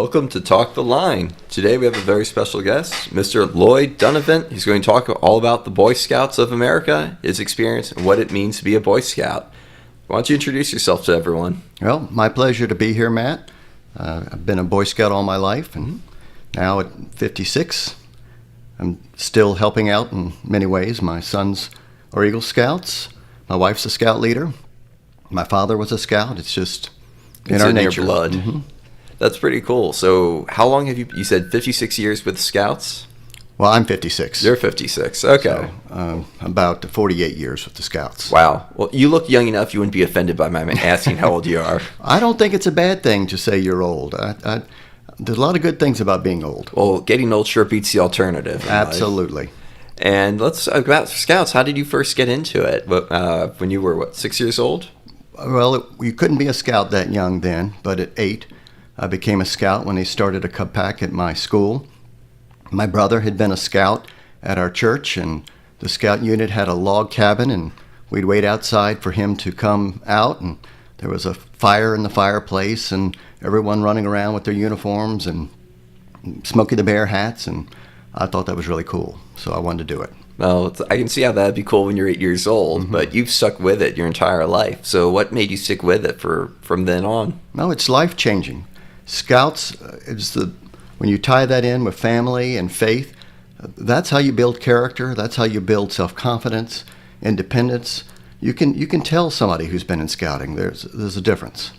Welcome to Talk the Line. Today we have a very special guest, Mr. Lloyd Dunnvant. He's going to talk all about the Boy Scouts of America, his experience, and what it means to be a Boy Scout. Why don't you introduce yourself to everyone? Well, my pleasure to be here, Matt. I've been a Boy Scout all my life, and now at 56, I'm still helping out in many ways. My sons are Eagle Scouts. My wife's a Scout leader. My father was a Scout. It's just in our nature. Your blood. Mm-hmm. That's pretty cool. So how long have you said 56 years with Scouts? Well, I'm 56. You're 56. Okay. So, about 48 years with the Scouts. Wow. Well, you look young enough you wouldn't be offended by my asking how old you are. I don't think it's a bad thing to say you're old. There's a lot of good things about being old. Well, getting old sure beats the alternative. Absolutely. And let's talk about Scouts. How did you first get into it? When you were, 6 years old? Well, you couldn't be a Scout that young then, but at 8, I became a Scout when they started a Cub Pack at my school. My brother had been a Scout at our church, and the Scout unit had a log cabin, and we'd wait outside for him to come out, and there was a fire in the fireplace, and everyone running around with their uniforms and Smokey the Bear hats, and I thought that was really cool, so I wanted to do it. Well, I can see how that'd be cool when you're 8 years old, Mm-hmm. but you've stuck with it your entire life. So what made you stick with it from then on? No, it's life-changing. Scouts when you tie that in with family and faith, that's how you build character. That's how you build self-confidence, independence. You can tell somebody who's been in scouting. There's a difference.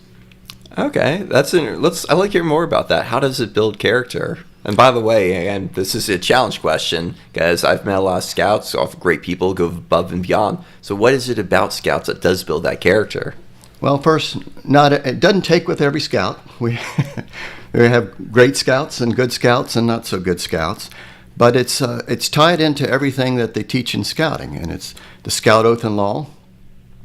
Okay, I'd like to hear more about that. How does it build character? And by the way, again, this is a challenge question because I've met a lot of Scouts, all great people, go above and beyond. So what is it about Scouts that does build that character? Well, first, it doesn't take with every Scout. We have great Scouts and good Scouts and not so good Scouts, but it's tied into everything that they teach in Scouting, and it's the Scout Oath and Law.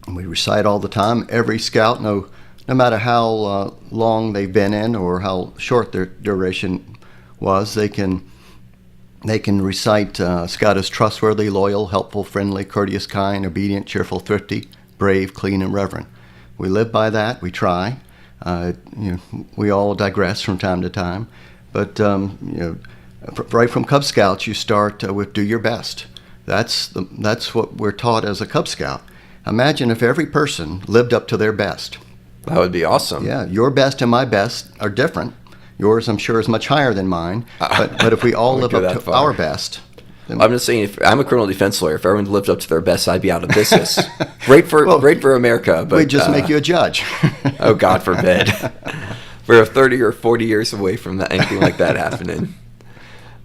And we recite all the time. Every Scout, no matter how long they've been in or how short their duration was, they can recite Scout is trustworthy, loyal, helpful, friendly, courteous, kind, obedient, cheerful, thrifty, brave, clean, and reverent. We live by that. We try. We all digress from time to time, but right from Cub Scouts, you start with do your best. That's what we're taught as a Cub Scout. Imagine if every person lived up to their best. That would be awesome. Yeah, your best and my best are different. Yours, I'm sure, is much higher than mine. But if we all live up to our best. I'm just saying, if I'm a criminal defense lawyer, if everyone lived up to their best, I'd be out of business. Great for America. But we'd just make you a judge. Oh, God forbid. We're 30 or 40 years away from anything like that happening.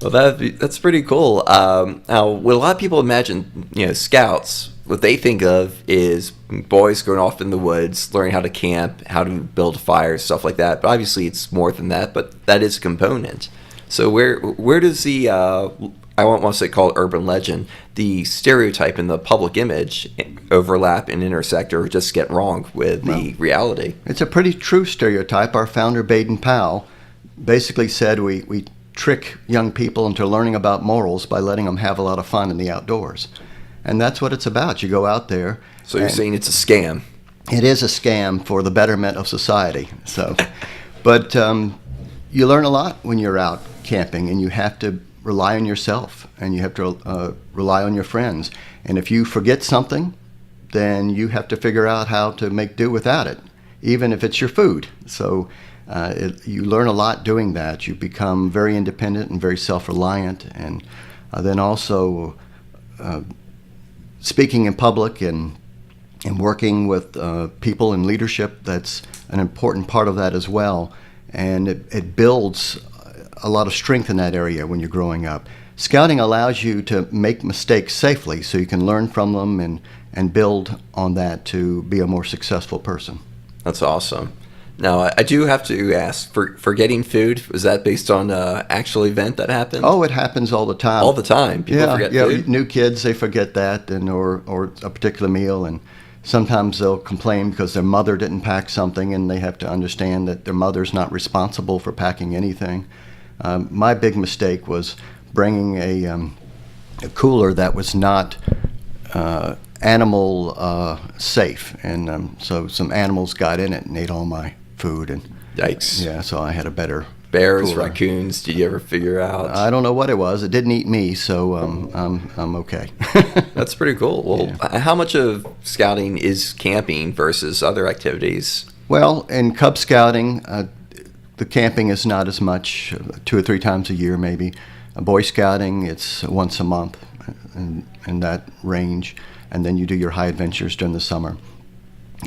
Well, that's pretty cool. Now, what a lot of people imagine, Scouts, what they think of is boys going off in the woods, learning how to camp, how to build fires, stuff like that. But obviously, it's more than that. But that is a component. So where does the I won't want to say called urban legend, the stereotype and the public image overlap and intersect or just get wrong with the reality? It's a pretty true stereotype. Our founder, Baden-Powell, basically said we trick young people into learning about morals by letting them have a lot of fun in the outdoors. And that's what it's about. You go out there. So you're saying it's a scam? It is a scam for the betterment of society. So, but you learn a lot when you're out camping, and you have to rely on yourself, and you have to rely on your friends. And if you forget something, then you have to figure out how to make do without it, even if it's your food. So you learn a lot doing that. You become very independent and very self-reliant, and then also speaking in public and working with people in leadership, that's an important part of that as well. And it builds a lot of strength in that area when you're growing up. Scouting allows you to make mistakes safely so you can learn from them and build on that to be a more successful person. That's awesome. Now, I do have to ask, forgetting food, was that based on an actual event that happened? Oh, it happens all the time. All the time? People forget food? New kids, they forget that or a particular meal, and sometimes they'll complain because their mother didn't pack something, and they have to understand that their mother's not responsible for packing anything. My big mistake was bringing a cooler that was not animal safe, and so some animals got in it and ate all my food. And yikes! Yeah, so I had a better Bears, cooler. raccoons, did you ever figure out? I don't know what it was. It didn't eat me, so I'm okay. That's pretty cool. Well, how much of scouting is camping versus other activities? Well, in Cub Scouting, the camping is not as much, 2 or 3 times a year maybe. Boy Scouting, it's once a month in that range. And then you do your high adventures during the summer.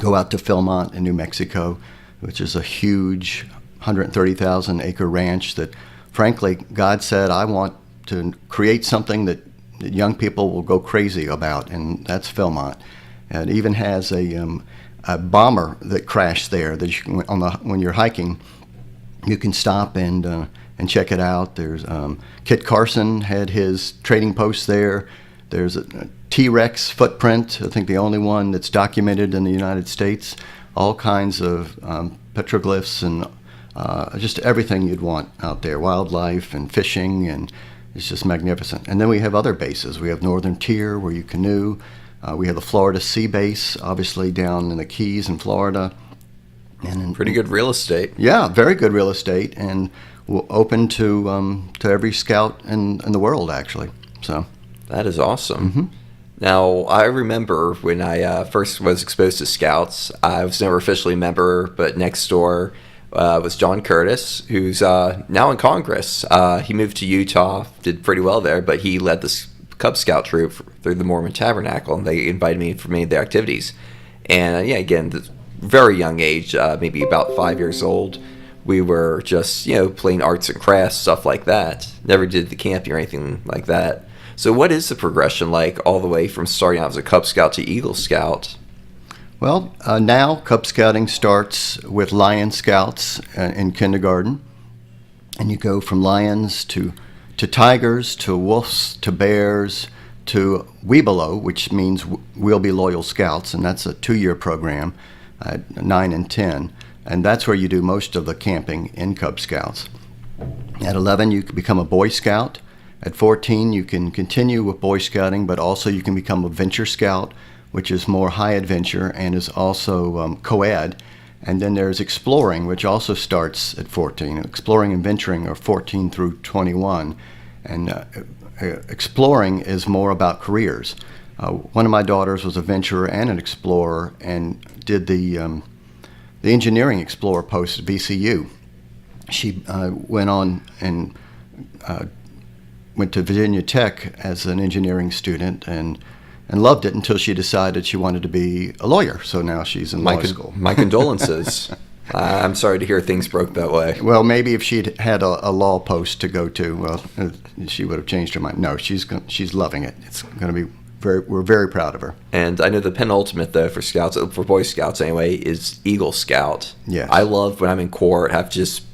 Go out to Philmont in New Mexico, which is a huge 130,000 acre ranch that, frankly, God said, I want to create something that young people will go crazy about, and that's Philmont. And it even has a bomber that crashed there that you can, when you're hiking, you can stop and check it out. There's Kit Carson had his trading post there. There's a T-Rex footprint, I think the only one that's documented in the United States. All kinds of petroglyphs and just everything you'd want out there, wildlife and fishing, and it's just magnificent. And then we have other bases. We have Northern Tier where you canoe. We have the Florida Sea Base, obviously down in the Keys in Florida. And pretty good real estate. Yeah, very good real estate, and open to every scout in the world, actually. So that is awesome. Mm-hmm. Now, I remember when I first was exposed to scouts, I was never officially a member, but next door was John Curtis, who's now in Congress. He moved to Utah, did pretty well there, but he led the Cub Scout troop through the Mormon Tabernacle, and they invited me for many of their activities. And again, very young age, maybe about 5 years old, we were just, playing arts and crafts, stuff like that. Never did the camping or anything like that. So what is the progression like all the way from starting out as a Cub Scout to Eagle Scout? Well, now Cub Scouting starts with Lion Scouts in kindergarten, and you go from lions to tigers, to wolves, to bears, to Webelow, which means We'll Be Loyal Scouts, and that's a 2-year program, 9 and 10, and that's where you do most of the camping in Cub Scouts. At 11, you can become a Boy Scout. At 14, you can continue with Boy Scouting, but also you can become a Venture Scout, which is more high adventure and is also co-ed. And then there's Exploring, which also starts at 14. Exploring and Venturing are 14 through 21. And Exploring is more about careers. One of my daughters was a venturer and an explorer and did the Engineering Explorer post at VCU. She went on and went to Virginia Tech as an engineering student and loved it until she decided she wanted to be a lawyer. So now she's in law school. My condolences. I'm sorry to hear things broke that way. Well, maybe if she'd had a law post to go to, well, she would have changed her mind. No, she's loving it. It's going to be we're very proud of her. And I know the penultimate, though, for Scouts, for Boy Scouts anyway, is Eagle Scout. Yes. I love when I'm in court, have to just,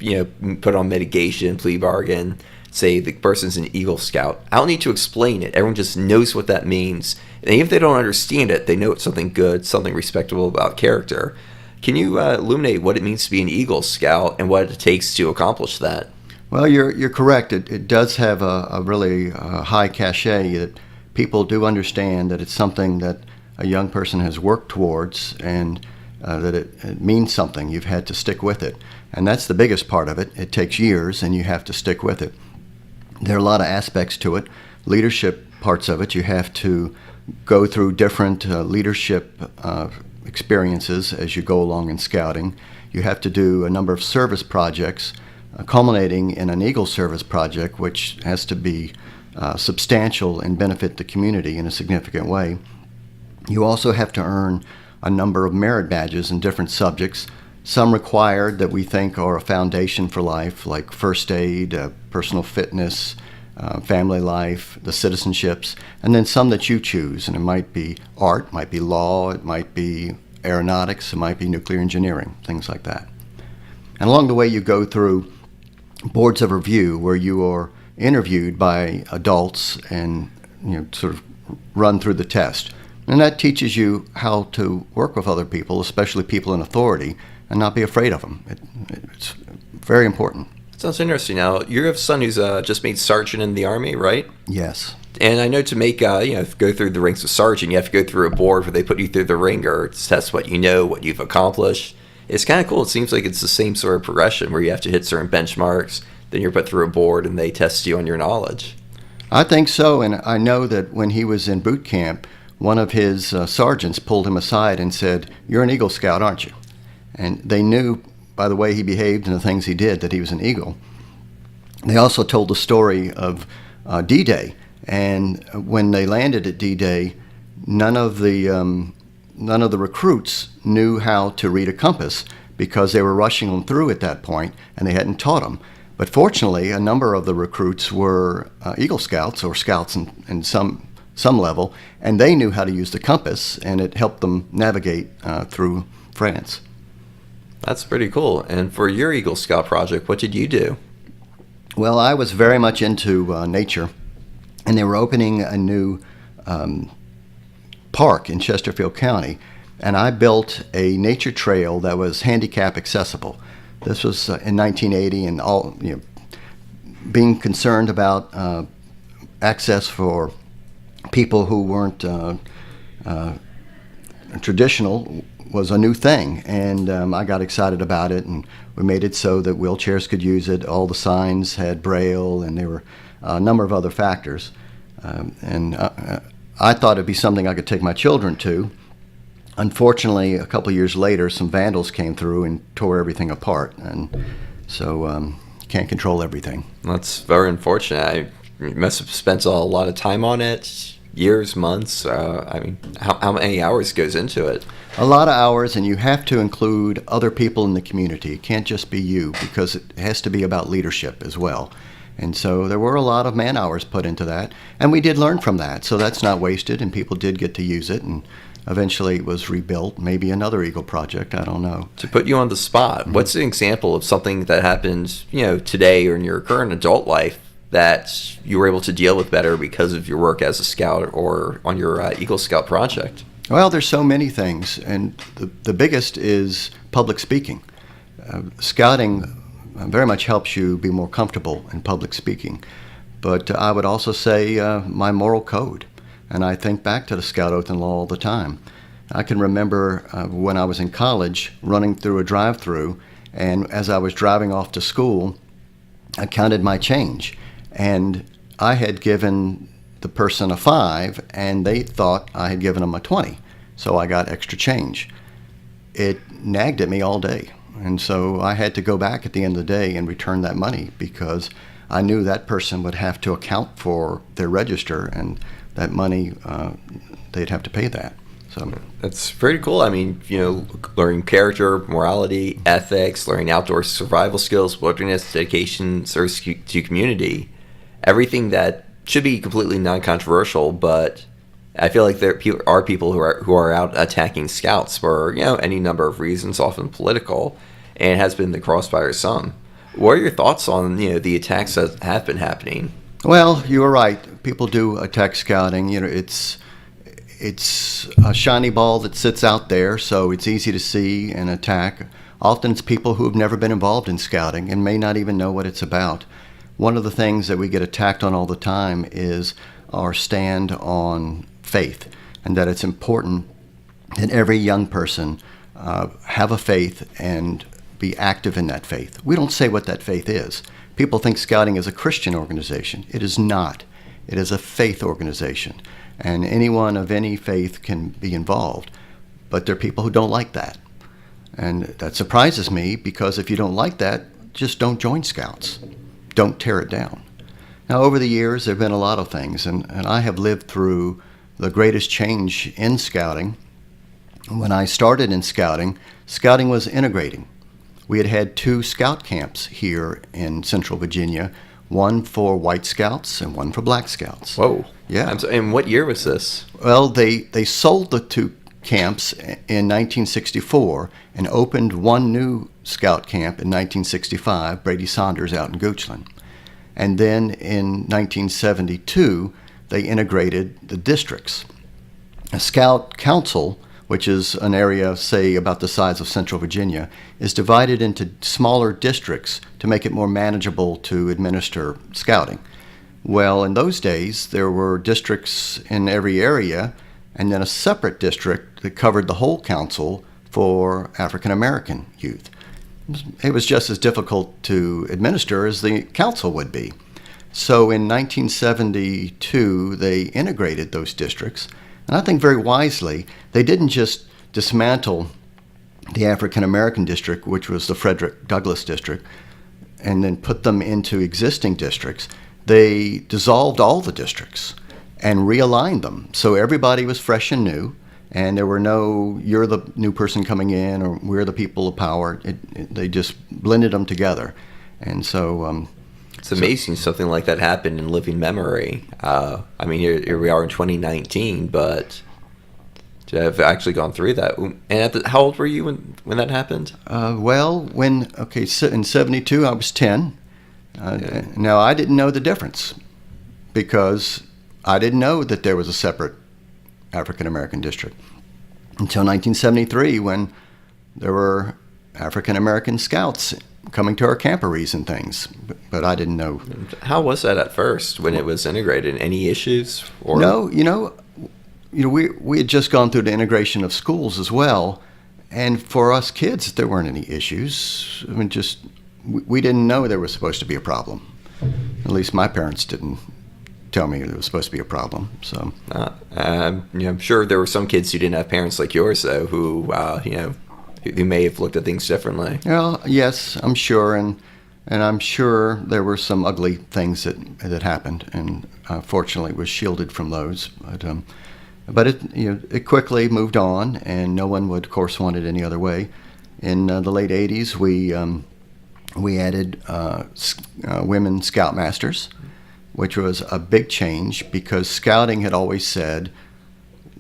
put on mitigation, plea bargain, say the person's an Eagle Scout. I don't need to explain it. Everyone just knows what that means. And even if they don't understand it, they know it's something good, something respectable about character. Can you illuminate what it means to be an Eagle Scout and what it takes to accomplish that? Well, you're correct. It does have a really high cachet that people do understand that it's something that a young person has worked towards and that it means something. You've had to stick with it. And that's the biggest part of it. It takes years and you have to stick with it. There are a lot of aspects to it. Leadership parts of it, you have to go through different leadership experiences as you go along in scouting. You have to do a number of service projects, culminating in an Eagle Service project, which has to be substantial and benefit the community in a significant way. You also have to earn a number of merit badges in different subjects, some required that we think are a foundation for life, like first aid, personal fitness, family life, the citizenships, and then some that you choose. And it might be art, might be law, it might be aeronautics, it might be nuclear engineering, things like that. And along the way you go through boards of review where you are interviewed by adults and sort of run through the test. And that teaches you how to work with other people, especially people in authority, and not be afraid of them. It's very important. Sounds interesting. Now, you have a son who's just made sergeant in the Army, right? Yes. And I know to make, go through the ranks of sergeant, you have to go through a board where they put you through the ringer to test what you know, what you've accomplished. it's kind of cool. It seems like it's the same sort of progression where you have to hit certain benchmarks, then you're put through a board and they test you on your knowledge. I think so, and I know that when he was in boot camp, one of his sergeants pulled him aside and said, "You're an Eagle Scout, aren't you?" And they knew by the way he behaved and the things he did that he was an Eagle. They also told the story of D-Day, and when they landed at D-Day, none of the recruits knew how to read a compass because they were rushing them through at that point, and they hadn't taught them. But fortunately, a number of the recruits were Eagle Scouts or Scouts in some level, and they knew how to use the compass, and it helped them navigate through France. That's pretty cool. And for your Eagle Scout project, what did you do? Well, I was very much into nature, and they were opening a new park in Chesterfield County, and I built a nature trail that was handicap accessible. This was in 1980, and all being concerned about access for people who weren't traditional was a new thing, and I got excited about it, and we made it so that wheelchairs could use it. All the signs had Braille, and there were a number of other factors, and I thought it'd be something I could take my children to. Unfortunately, a couple of years later, some vandals came through and tore everything apart, and so can't control everything. That's very unfortunate. You must have spent a lot of time on it, years, months. I mean, how many hours goes into it? A lot of hours, and you have to include other people in the community. It can't just be you, because it has to be about leadership as well. And so there were a lot of man hours put into that, and we did learn from that. So that's not wasted, and people did get to use it, and eventually it was rebuilt. Maybe another Eagle project, I don't know. To put you on the spot, what's an example of something that happened, today or in your current adult life that you were able to deal with better because of your work as a scout or on your Eagle Scout project? Well, there's so many things, and the biggest is public speaking. Scouting very much helps you be more comfortable in public speaking. But I would also say my moral code, and I think back to the Scout Oath and Law all the time. I can remember when I was in college running through a drive-through, and as I was driving off to school, I counted my change, and I had given the person a 5, and they thought I had given them a 20, so I got extra change. It nagged at me all day, and so I had to go back at the end of the day and return that money because I knew that person would have to account for their register, and that money, they'd have to pay that. So that's pretty cool. I mean, learning character, morality, ethics, learning outdoor survival skills, wilderness, dedication, service to community, everything that should be completely non-controversial, but I feel like there are people who are out attacking scouts for any number of reasons, often political, and it has been the crossfire some. What are your thoughts on the attacks that have been happening? Well, you were right. People do attack scouting. It's a shiny ball that sits out there, so it's easy to see and attack. Often it's people who have never been involved in scouting and may not even know what it's about. One of the things that we get attacked on all the time is our stand on faith, and that it's important that every young person have a faith and be active in that faith. We don't say what that faith is. People think scouting is a Christian organization. It is not. It is a faith organization, and anyone of any faith can be involved, but there are people who don't like that. And that surprises me, because if you don't like that, just don't join Scouts. Don't tear it down. Now, over the years, there have been a lot of things, and I have lived through the greatest change in scouting. When I started in scouting, scouting was integrating. We had 2 scout camps here in Central Virginia, one for white scouts and one for black scouts. Whoa. Yeah. And what year was this? Well, they sold the 2 camps in 1964 and opened one new scout camp in 1965, Brady Saunders out in Goochland. And then in 1972, they integrated the districts. A Scout Council, which is an area, say, about the size of Central Virginia, is divided into smaller districts to make it more manageable to administer scouting. Well, in those days, there were districts in every area, and then a separate district that covered the whole council for African American youth. It was just as difficult to administer as the council would be. So in 1972, they integrated those districts, and I think very wisely. They didn't just dismantle the African American district, which was the Frederick Douglass district, and then put them into existing districts. They dissolved all the districts and realigned them. So everybody was fresh and new, and there were no, you're the new person coming in, or we're the people of power. They just blended them together. And so... it's amazing something like that happened in living memory. I mean, here we are in 2019, but to have actually gone through that. And how old were you when that happened? In 72, I was 10. Now, I didn't know the difference because I didn't know that there was a separate African-American district until 1973 when there were African-American scouts coming to our camporees and things, but I didn't know. How was that at first when it was integrated? Any issues? Or? No, we had just gone through the integration of schools as well, and for us kids, there weren't any issues. I mean, we didn't know there was supposed to be a problem. At least my parents didn't tell me there was supposed to be a problem. So, I'm sure there were some kids who didn't have parents like yours, though, who who may have looked at things differently. Well, yes, I'm sure, and I'm sure there were some ugly things that happened, and fortunately was shielded from those. But it quickly moved on, and no one would, of course, want it any other way. In the late '80s, we added women scoutmasters, which was a big change because scouting had always said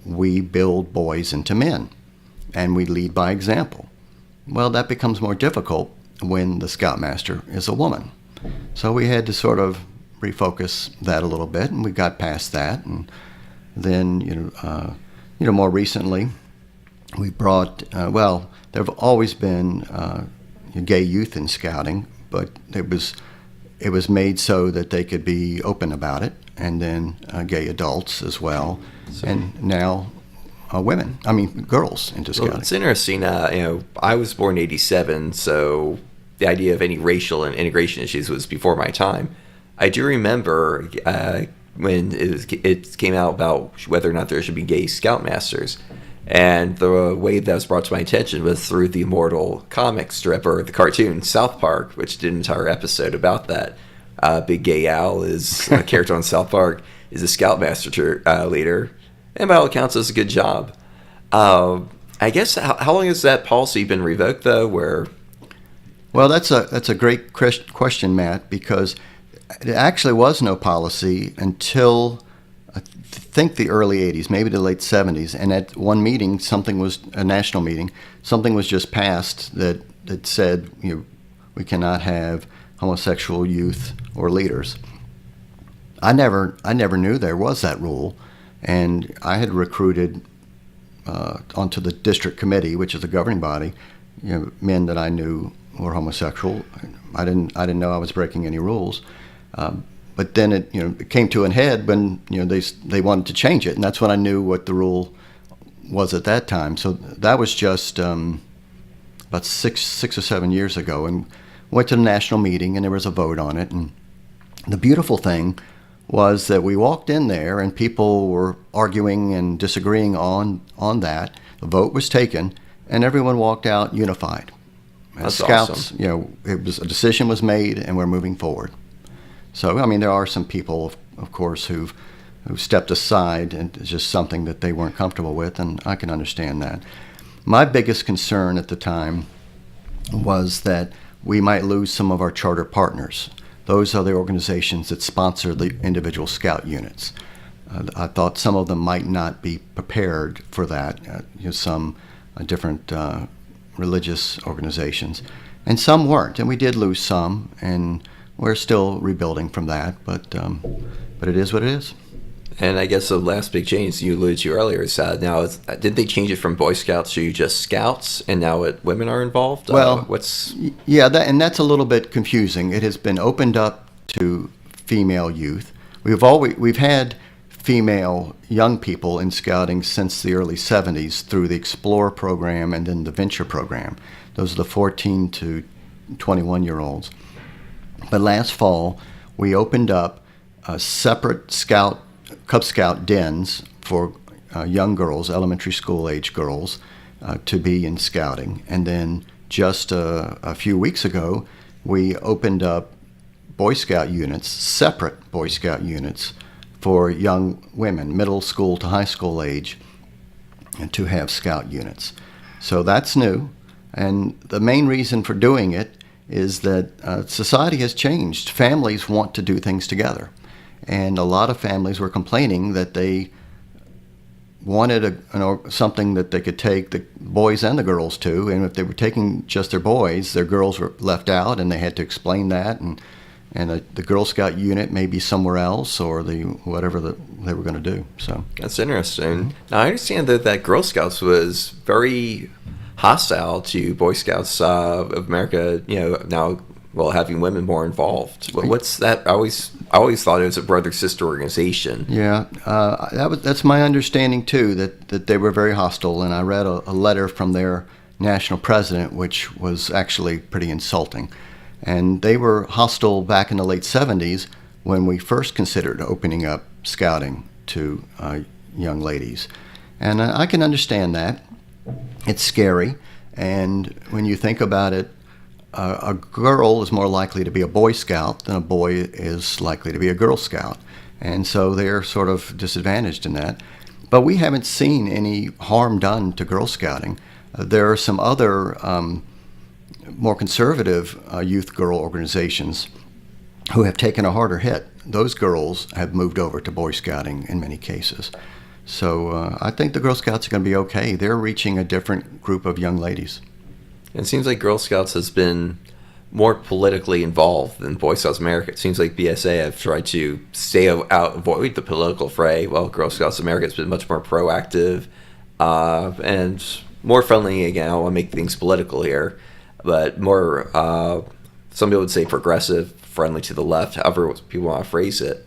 we build boys into men, and we lead by example. Well, that becomes more difficult when the scoutmaster is a woman. So we had to sort of refocus that a little bit, and we got past that. And then, more recently, we brought, there have always been gay youth in scouting, but it was made so that they could be open about it, and then gay adults as well, and now girls into scouting. Well, it's interesting. I was born in '87, so the idea of any racial and integration issues was before my time. I do remember when it came out about whether or not there should be gay scoutmasters, and the way that was brought to my attention was through the immortal comic strip or the cartoon South Park, which did an entire episode about that. Big Gay Al is a character on South Park, is a scoutmaster leader, and by all accounts does a good job. I guess how long has that policy been revoked, though? Well, that's a great question, Matt, because it actually was no policy until I think the early '80s, maybe the late '70s. And at one meeting, a national meeting, something was just passed that said we cannot have homosexual youth or leaders. I never knew there was that rule, and I had recruited onto the district committee, which is the governing body, men that I knew were homosexual. I didn't know I was breaking any rules, but then it came to a head when they wanted to change it, and that's when I knew what the rule was at that time. So that was just about six or 7 years ago, and went to the national meeting, and there was a vote on it. And the beautiful thing was that we walked in there, and people were arguing and disagreeing on that. The vote was taken, and everyone walked out unified. That's Scouts, awesome. It was a decision was made, and we're moving forward. So, I mean, there are some people, of course, who stepped aside, and it's just something that they weren't comfortable with, and I can understand that. My biggest concern at the time was that we might lose some of our charter partners. Those are the organizations that sponsor the individual scout units. I thought some of them might not be prepared for that. Some different religious organizations, and some weren't. And we did lose some, and we're still rebuilding from that. But it is what it is. And I guess the last big change you alluded to earlier is now did they change it from Boy Scouts to just Scouts, and now women are involved? Well, and that's a little bit confusing. It has been opened up to female youth. We've had female young people in scouting since the early 70s through the Explorer program and then the Venture program. Those are the 14 to 21-year-olds. But last fall, we opened up separate Cub Scout dens for young girls, elementary school age girls, to be in scouting. And then just a few weeks ago, we opened up Boy Scout units, separate Boy Scout units for young women, middle school to high school age, and to have Scout units. So that's new. And the main reason for doing it is that society has changed. Families want to do things together. And a lot of families were complaining that they wanted something that they could take the boys and the girls to, and if they were taking just their boys, their girls were left out, and they had to explain that, and the Girl Scout unit may be somewhere else, or whatever they were going to do. So that's interesting. Now I understand that Girl Scouts was very hostile to Boy Scouts of America. Now having women more involved. What's that? I always thought it was a brother-sister organization. Yeah, that's my understanding too. That they were very hostile, and I read a letter from their national president, which was actually pretty insulting. And they were hostile back in the late 70s when we first considered opening up scouting to young ladies. And I can understand that. It's scary. And when you think about it, a girl is more likely to be a Boy Scout than a boy is likely to be a Girl Scout. And so they're sort of disadvantaged in that. But we haven't seen any harm done to Girl Scouting. There are some other more conservative youth girl organizations who have taken a harder hit. Those girls have moved over to Boy Scouting in many cases. So I think the Girl Scouts are going to be okay. They're reaching a different group of young ladies. It seems like Girl Scouts has been more politically involved than Boy Scouts America. It seems like BSA have tried to avoid the political fray, while Girl Scouts America has been much more proactive and more friendly. Again, I don't want to make things political here, but more, some people would say progressive, friendly to the left, however people want to phrase it.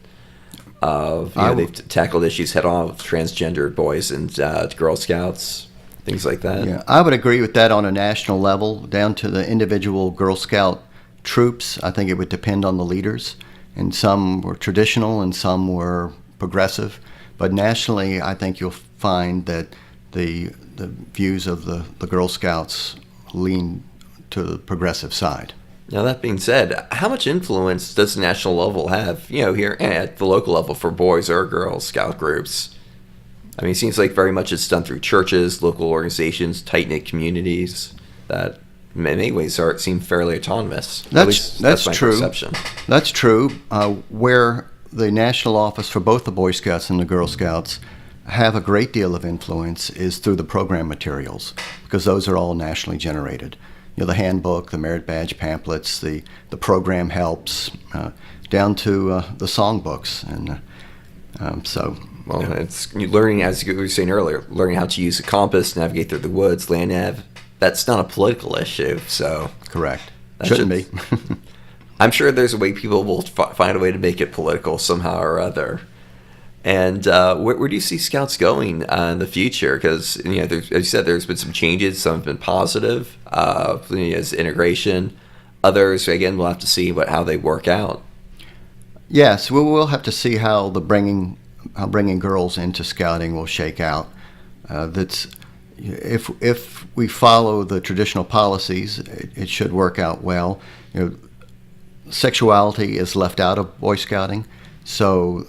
They've tackled issues head on with transgender boys and Girl Scouts, things like that. Yeah, I would agree with that on a national level, down to the individual Girl Scout troops. I think it would depend on the leaders, and some were traditional and some were progressive. But nationally, I think you'll find that the views of the Girl Scouts lean to the progressive side. Now, that being said, how much influence does the national level have, here at the local level for boys or Girl Scout groups? I mean, it seems like very much it's done through churches, local organizations, tight-knit communities that in many ways seem fairly autonomous. That's my true. perception. That's true. Where the national office for both the Boy Scouts and the Girl Scouts have a great deal of influence is through the program materials, because those are all nationally generated. The handbook, the merit badge pamphlets, the program helps, down to the songbooks, and it's learning, as you were saying earlier, learning how to use a compass, navigate through the woods, land nav. That's not a political issue, so correct. Shouldn't be. I'm sure there's a way people will find a way to make it political somehow or other. And where do you see Scouts going in the future? Because, as you said, there's been some changes. Some have been positive, as integration. Others, again, we'll have to see how they work out. Yes, we'll have to see how bringing girls into Scouting will shake out. If we follow the traditional policies, it should work out well. Sexuality is left out of Boy Scouting, so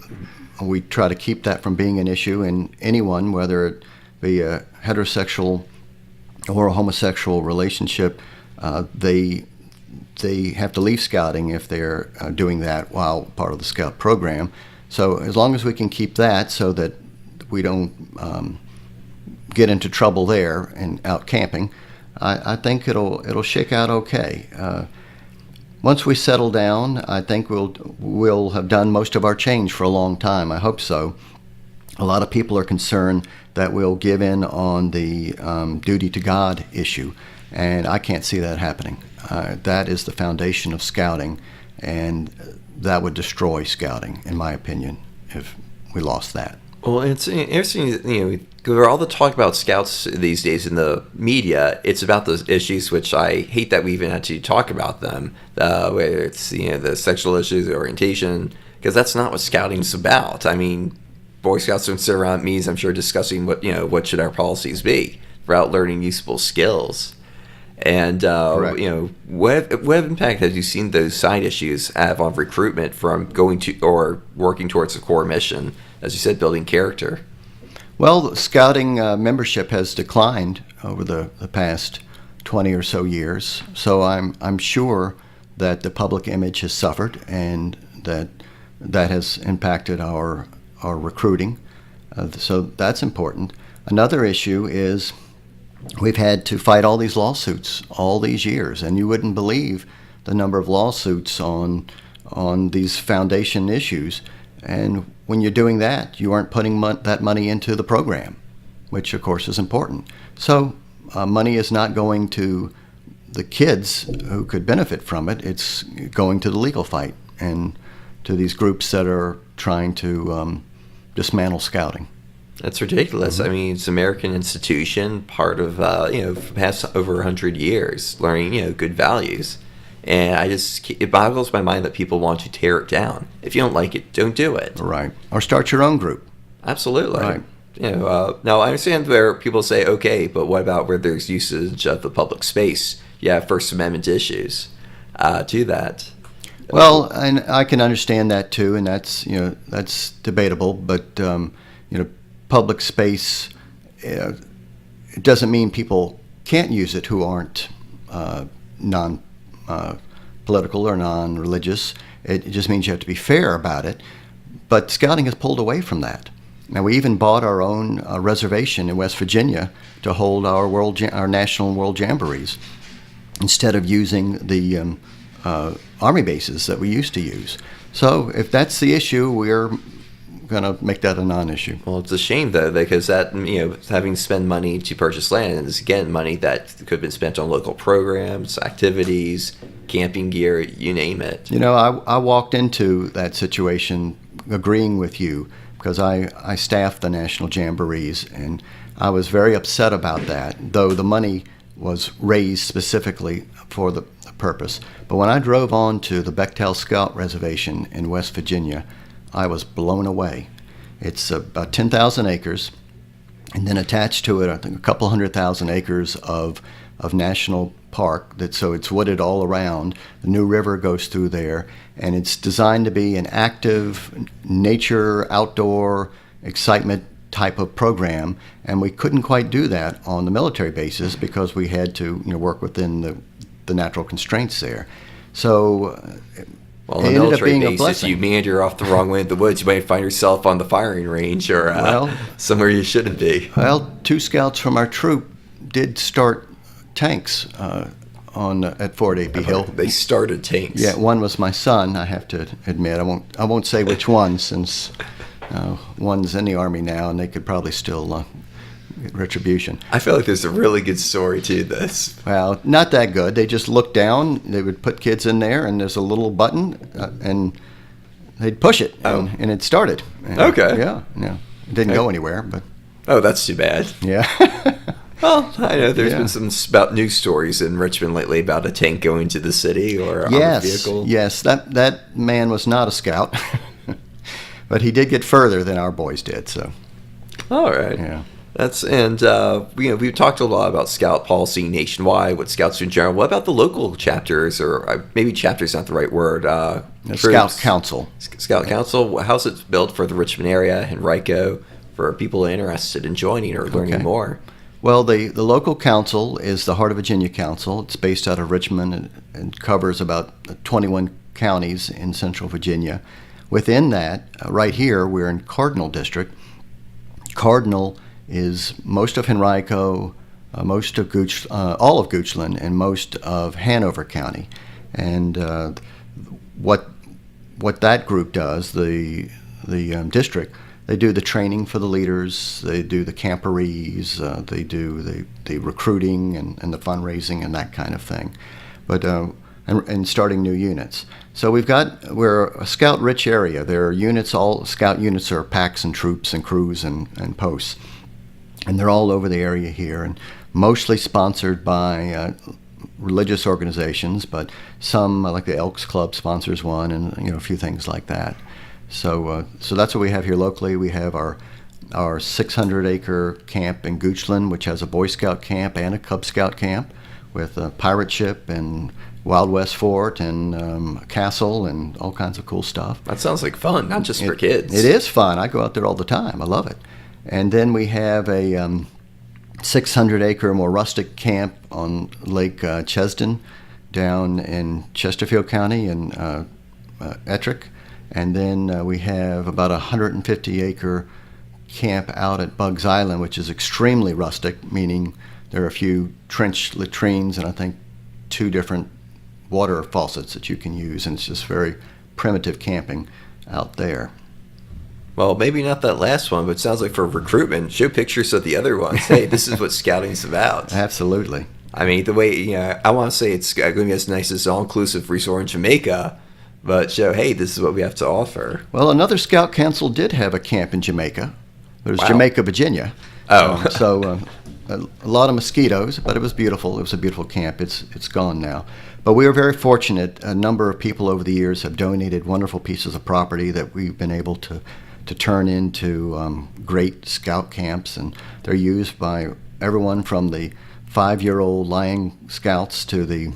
we try to keep that from being an issue, and anyone, whether it be a heterosexual or a homosexual relationship, they have to leave Scouting if they're doing that while part of the Scout program. So as long as we can keep that so that we don't get into trouble there and out camping, I think it'll shake out okay. Once we settle down, I think we'll have done most of our change for a long time. I hope so. A lot of people are concerned that we'll give in on the duty to God issue, and I can't see that happening. That is the foundation of Scouting, and that would destroy Scouting, in my opinion, if we lost that. Well, it's interesting, for all the talk about scouts these days in the media, it's about those issues, which I hate that we even had to talk about them, whether it's, the sexual issues, the orientation, because that's not what scouting's about. I mean, Boy Scouts don't sit around meetings, I'm sure, discussing what should our policies be for out learning useful skills. And, what impact have you seen those side issues have on recruitment from going to or working towards the core mission, as you said, building character? Well, scouting membership has declined over the past 20 or so years. So I'm sure that the public image has suffered, and that has impacted our recruiting. So that's important. Another issue is we've had to fight all these lawsuits all these years, and you wouldn't believe the number of lawsuits on these foundation issues. And when you're doing that, you aren't putting that money into the program, which of course is important. So money is not going to the kids who could benefit from it. It's going to the legal fight and to these groups that are trying to dismantle scouting. That's ridiculous. I mean, it's an American institution, part of, past over 100 years, learning, good values. And it boggles my mind that people want to tear it down. If you don't like it, don't do it. Right. Or start your own group. Absolutely. Right. Now, I understand where people say, okay, but what about where there's usage of the public space? Yeah, First Amendment issues to that. Well, and I can understand that too, and that's debatable. But public space, it doesn't mean people can't use it who aren't non-political or non-religious. It just means you have to be fair about it. But scouting has pulled away from that. Now, we even bought our own reservation in West Virginia to hold our national and world jamborees, instead of using the Army bases that we used to use. So if that's the issue, we're going to make that a non-issue. Well, it's a shame, though, because that, having to spend money to purchase land is, again, money that could have been spent on local programs, activities, camping gear, you name it. I walked into that situation agreeing with you, because I staffed the National Jamborees, and I was very upset about that, though the money was raised specifically for the purpose. But when I drove on to the Bechtel Scout Reservation in West Virginia, I was blown away. It's about 10,000 acres, and then attached to it, I think, a couple 100,000 acres of national park. So it's wooded all around. The New River goes through there, and it's designed to be an active nature, outdoor excitement type of program. And we couldn't quite do that on the military bases because we had to work within the natural constraints there. So well, on the military basis, you meander off the wrong way in the woods, you might find yourself on the firing range or somewhere you shouldn't be. Well, 2 scouts from our troop did start tanks at Fort A.P. Hill. They started tanks. Yeah, one was my son, I have to admit. I won't say which one, since one's in the Army now, and they could probably still get retribution. I feel like there's a really good story to this. Well, not that good. They just looked down, they would put kids in there, and there's a little button, and they'd push it, and it started. And, okay. Yeah. It didn't go anywhere, but... Oh, that's too bad. Yeah. Well, I know there's been some about news stories in Richmond lately about a tank going to the city or a armored vehicle. Yes, that man was not a scout, but he did get further than our boys did. So, all right, yeah, we've talked a lot about scout policy nationwide, what scouts do in general. What about the local chapters, or maybe chapter's not the right word? Scout Council. Scout Council. How's it built for the Richmond area, Henrico, for people interested in joining or learning more? Well, the local council is the Heart of Virginia Council. It's based out of Richmond and covers about 21 counties in central Virginia. Within that, right here, we're in Cardinal District. Cardinal is most of Henrico, most of all of Goochland, and most of Hanover County. And what that group does, the district, they do the training for the leaders, they do the camporees, they do the recruiting and the fundraising and that kind of thing. But and starting new units. So we're a scout-rich area. There are units, all scout units are packs and troops and crews and posts. And they're all over the area here, and mostly sponsored by religious organizations, but some, like the Elks Club sponsors one, and a few things like that. So that's what we have here locally. We have our 600-acre camp in Goochland, which has a Boy Scout camp and a Cub Scout camp with a pirate ship and Wild West Fort and a castle and all kinds of cool stuff. That sounds like fun, not just for kids. It is fun. I go out there all the time. I love it. And then we have a 600-acre more rustic camp on Lake Chesden down in Chesterfield County in Ettrick. And then we have about a 150-acre camp out at Bugs Island, which is extremely rustic, meaning there are a few trench latrines and I think 2 different water faucets that you can use, and it's just very primitive camping out there. Well, maybe not that last one, but it sounds like for recruitment, show pictures of the other ones. Hey, this is what scouting's about. Absolutely. I mean, the way, I want to say it's going to be as nice as all-inclusive resort in Jamaica, but show, hey, this is what we have to offer. Well, another Scout Council did have a camp in Jamaica. It was Jamaica, Virginia. Oh. So a lot of mosquitoes, but it was beautiful. It was a beautiful camp. It's gone now. But we are very fortunate. A number of people over the years have donated wonderful pieces of property that we've been able to turn into great Scout camps, and they're used by everyone from the 5-year-old Lion Scouts to the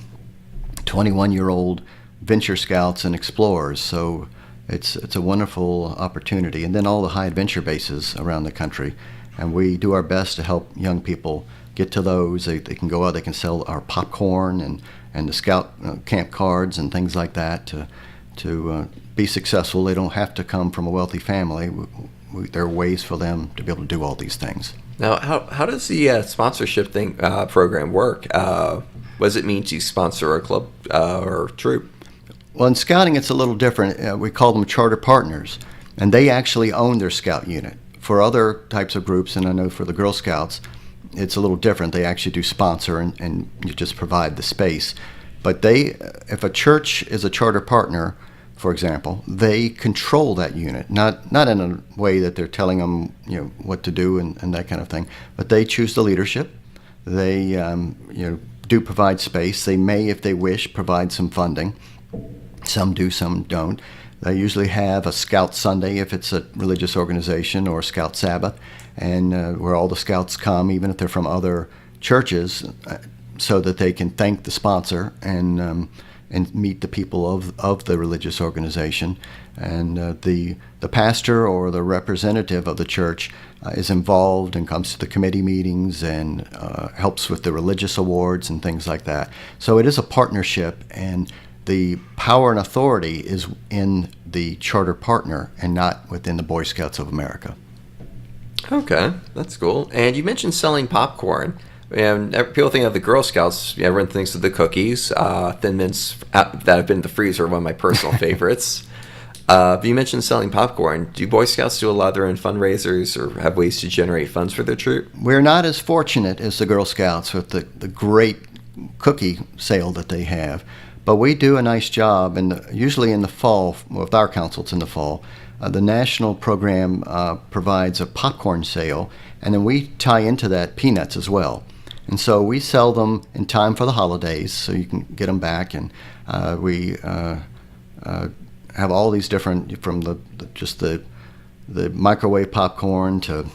21-year-old Venture Scouts and Explorers. So it's a wonderful opportunity. And then all the high adventure bases around the country, and we do our best to help young people get to those. They can go out, they can sell our popcorn and the Scout camp cards and things like that to be successful. They don't have to come from a wealthy family. There are ways for them to be able to do all these things. Now, how does the sponsorship program work? What does it mean to sponsor a club or troop? Well, in Scouting, it's a little different. We call them charter partners, and they actually own their Scout unit. For other types of groups, and I know for the Girl Scouts, it's a little different. They actually do sponsor, and you just provide the space. But if a church is a charter partner, for example, they control that unit, not in a way that they're telling them what to do and that kind of thing, but they choose the leadership. They do provide space. They may, if they wish, provide some funding. Some do, some don't. They usually have a Scout Sunday if it's a religious organization, or Scout Sabbath, and where all the Scouts come, even if they're from other churches, so that they can thank the sponsor and meet the people of the religious organization. And the pastor or the representative of the church is involved and comes to the committee meetings and helps with the religious awards and things like that. So it is a partnership, and the power and authority is in the charter partner and not within the Boy Scouts of America. Okay, that's cool. And you mentioned selling popcorn. And people think of the Girl Scouts. Everyone thinks of the cookies, Thin Mints that have been in the freezer, one of my personal favorites. But you mentioned selling popcorn. Do Boy Scouts do a lot of their own fundraisers or have ways to generate funds for their troop? We're not as fortunate as the Girl Scouts with the great cookie sale that they have. But we do a nice job, and usually in the fall, with our council, it's in the fall. The national program provides a popcorn sale, and then we tie into that peanuts as well. And so we sell them in time for the holidays, so you can get them back. And we have all these different, from the microwave popcorn to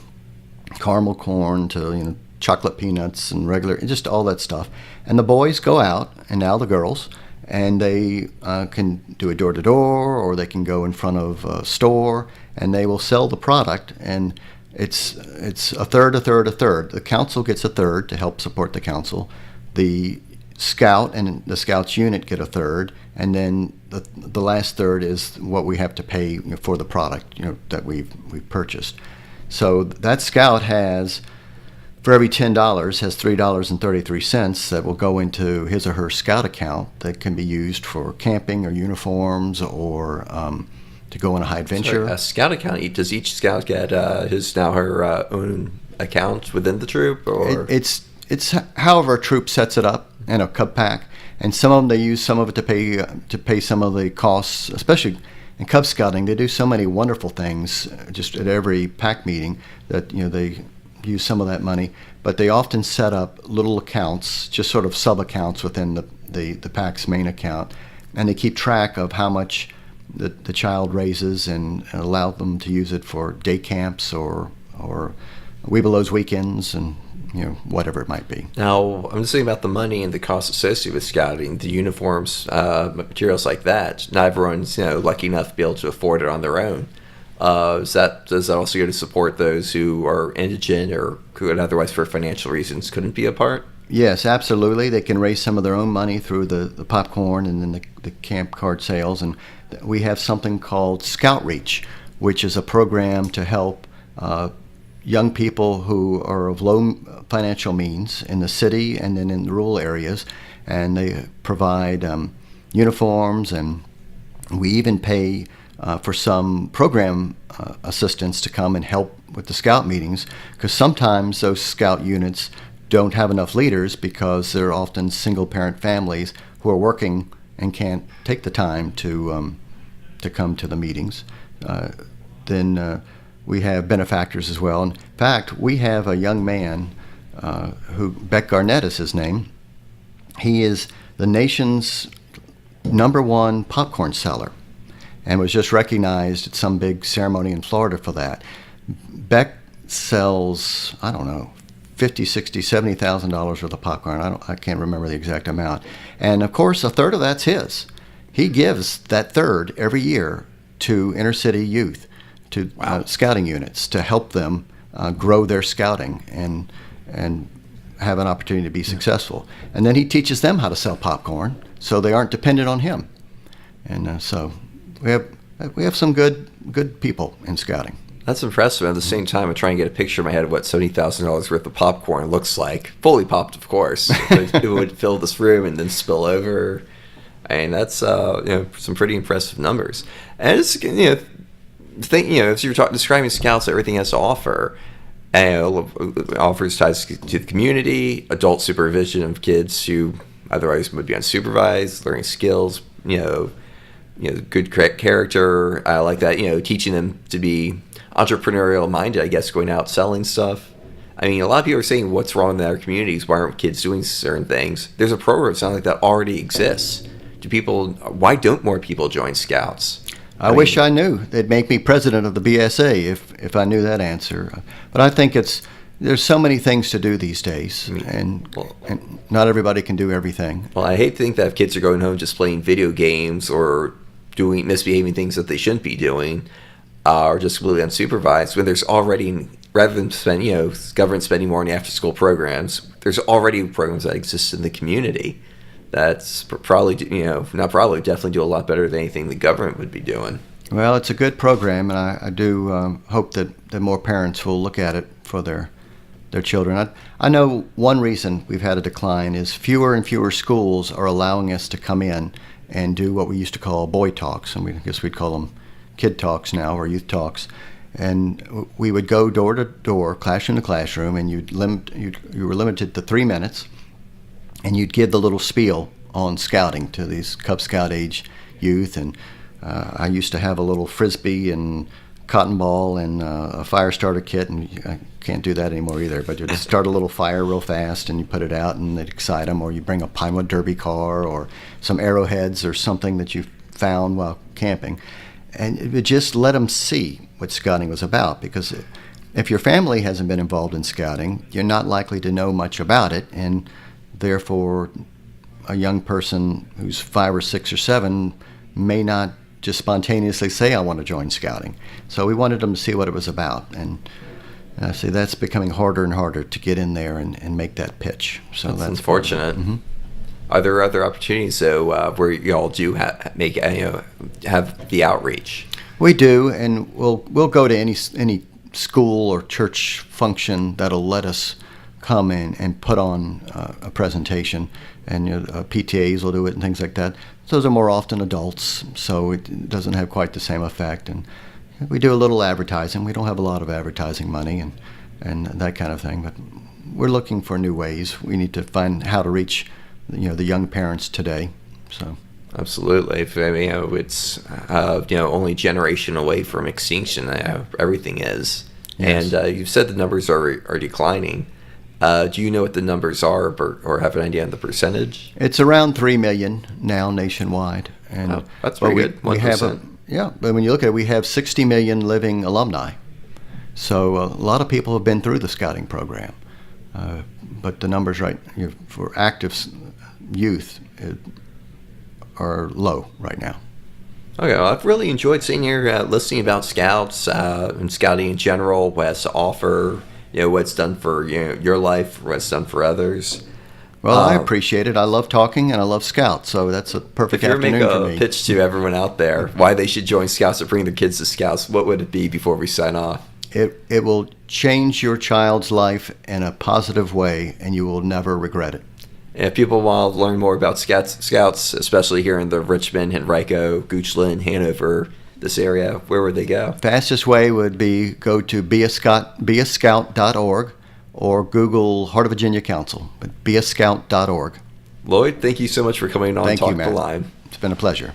caramel corn to chocolate peanuts and regular, just all that stuff. And the boys go out, and now the girls, and they can do a door-to-door, or they can go in front of a store, and they will sell the product. And it's a third. The council gets a third to help support the council. The Scout and the Scouts unit get a third, and then the last third is what we have to pay for the product that we've purchased. So that Scout has, for every $10, has $3.33 that will go into his or her Scout account that can be used for camping or uniforms or to go on a high adventure. So a Scout account, does each Scout get his now her own account within the troop? Or It's however a troop sets it up in a Cub pack, and some of them, they use some of it to pay some of the costs, especially in Cub Scouting. They do so many wonderful things just at every pack meeting that they use some of that money, but they often set up little accounts, just sort of sub accounts within the pack's main account, and they keep track of how much the child raises and allow them to use it for day camps or Webelos weekends and whatever it might be. Now, I'm just thinking about the money and the costs associated with scouting, the uniforms, materials like that. Not everyone's lucky enough to be able to afford it on their own. Does that also go to support those who are indigent or who otherwise for financial reasons couldn't be a part? Yes, absolutely. They can raise some of their own money through the popcorn and then the camp card sales. And we have something called Scout Reach, which is a program to help young people who are of low financial means in the city and then in the rural areas. And they provide uniforms, and we even pay for some program assistants to come and help with the scout meetings, because sometimes those scout units don't have enough leaders because they're often single-parent families who are working and can't take the time to come to the meetings. Then we have benefactors as well. In fact, we have a young man who, Beck Garnett is his name. He is the nation's #1 popcorn seller and was just recognized at some big ceremony in Florida for that. Beck sells, I don't know, $50,000, $60,000, $70,000 worth of popcorn. I can't remember the exact amount. And of course, a third of that's his. He gives that third every year to inner city youth, to scouting units, to help them grow their scouting and have an opportunity to be successful. And then he teaches them how to sell popcorn so they aren't dependent on him. And so we have some good people in scouting. That's impressive. At the same time, I'm trying to get a picture in my head of what $70,000 worth of popcorn looks like. Fully popped, of course. It would fill this room and then spill over. And that's some pretty impressive numbers. And it's as you're describing Scouts, everything has to offer. Offers ties to the community, adult supervision of kids who otherwise would be unsupervised, learning skills, good character, like that. Teaching them to be entrepreneurial minded, I guess, going out selling stuff. I mean, a lot of people are saying, what's wrong in their communities? Why aren't kids doing certain things? There's a program, it sounds like, that already exists. Why don't more people join Scouts? I wish I knew. They'd make me president of the BSA if I knew that answer. But I think there's so many things to do these days, and not everybody can do everything. Well, I hate to think that if kids are going home just playing video games or misbehaving things that they shouldn't be doing, or just completely unsupervised, when there's already, rather than government spending more on the after-school programs, there's already programs that exist in the community that's definitely do a lot better than anything the government would be doing. Well, it's a good program, and I do hope that more parents will look at it for their children. I know one reason we've had a decline is fewer and fewer schools are allowing us to come in and do what we used to call boy talks, and I guess we'd call them kid talks now, or youth talks. And we would go door to door, classroom to classroom, and you were limited to 3 minutes, and you'd give the little spiel on scouting to these Cub Scout age youth. And I used to have a little frisbee and cotton ball and a fire starter kit, and I can't do that anymore either, but you'd start a little fire real fast and you put it out and it'd excite them, or you bring a Pinewood Derby car or some arrowheads or something that you found while camping, and it would just let them see what scouting was about, because if your family hasn't been involved in scouting, you're not likely to know much about it, and therefore a young person who's 5 or 6 or 7 may not just spontaneously say, I want to join scouting. So we wanted them to see what it was about, and see, that's becoming harder and harder to get in there and make that pitch. So that's unfortunate. Mm-hmm. Are there other opportunities, though, where you all do have the outreach? We do, and we'll go to any school or church function that'll let us come in and put on a presentation, and PTAs will do it and things like that. Those are more often adults, so it doesn't have quite the same effect. And we do a little advertising. We don't have a lot of advertising money and that kind of thing, but we're looking for new ways. We need to find how to reach the young parents today. So. Absolutely. It's only generation away from extinction. Everything is, yes. And you've said the numbers are declining. Do you know what the numbers are, or have an idea on the percentage? It's around 3 million now nationwide, and that's pretty good. 1%. But when you look at it, we have 60 million living alumni. So a lot of people have been through the scouting program, but the numbers for active youth are low right now. Okay, well, I've really enjoyed sitting here listening about Scouts and scouting in general, what it has to offer, what it's done for your life, what it's done for others. Well, I appreciate it. I love talking and I love Scouts, so that's a perfect afternoon for me. If you were to make a pitch to everyone out there why they should join Scouts or bring their kids to Scouts, what would it be before we sign off? It will change your child's life in a positive way, and you will never regret it. If people want to learn more about Scouts, especially here in the Richmond, Henrico, Goochland, Hanover, this area, where would they go? Fastest way would be go to beascout.org or Google Heart of Virginia Council, but beascout.org. Lloyd, thank you so much for coming on Talk the Line. It's been a pleasure.